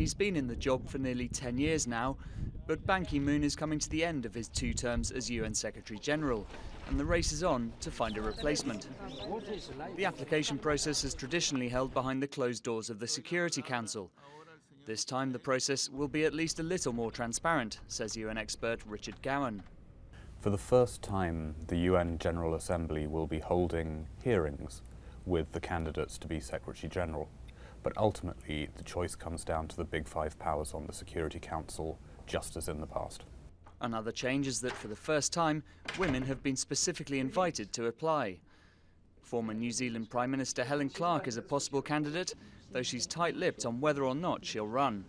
He's been in the job for nearly 10 years now, but Ban Ki-moon is coming to the end of his 2 terms as UN Secretary-General, and the race is on to find a replacement. The application process is traditionally held behind the closed doors of the Security Council. This time the process will be at least a little more transparent, says UN expert Richard Gowan. For the first time, the UN General Assembly will be holding hearings with the candidates to be Secretary-General. But ultimately, the choice comes down to the big 5 powers on the Security Council, just as in the past. Another change is that for the first time, women have been specifically invited to apply. Former New Zealand Prime Minister Helen Clark is a possible candidate, though she's tight-lipped on whether or not she'll run.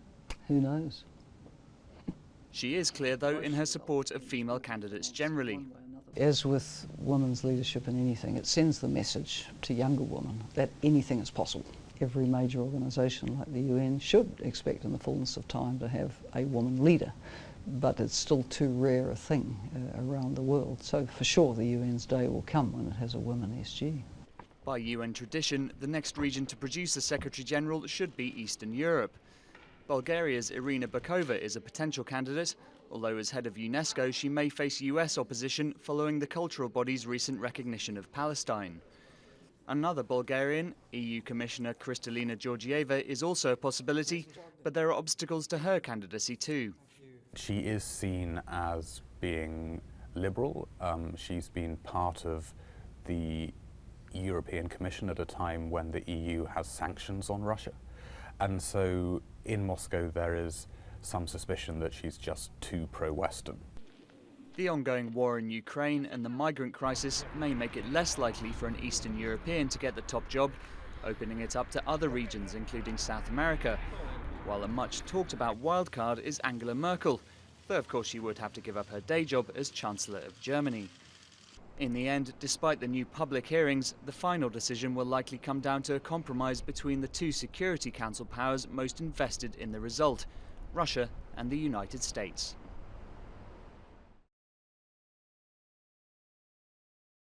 Who knows? She is clear, though, in her support of female candidates generally. As with women's leadership in anything, it sends the message to younger women that anything is possible. Every major organisation like the UN should expect in the fullness of time to have a woman leader, but it's still too rare a thing around the world. So for sure the UN's day will come when it has a women SG. By UN tradition, the next region to produce a Secretary-General should be Eastern Europe. Bulgaria's Irina Bokova is a potential candidate, although as head of UNESCO she may face US opposition following the cultural body's recent recognition of Palestine. Another Bulgarian, EU Commissioner Kristalina Georgieva, is also a possibility, but there are obstacles to her candidacy too. She is seen as being liberal. She's been part of the European Commission at a time when the EU has sanctions on Russia. And so in Moscow there is some suspicion that she's just too pro-Western. The ongoing war in Ukraine and the migrant crisis may make it less likely for an Eastern European to get the top job, opening it up to other regions including South America, while a much talked about wildcard is Angela Merkel, though of course she would have to give up her day job as Chancellor of Germany. In the end, despite the new public hearings, the final decision will likely come down to a compromise between the 2 Security Council powers most invested in the result, Russia and the United States.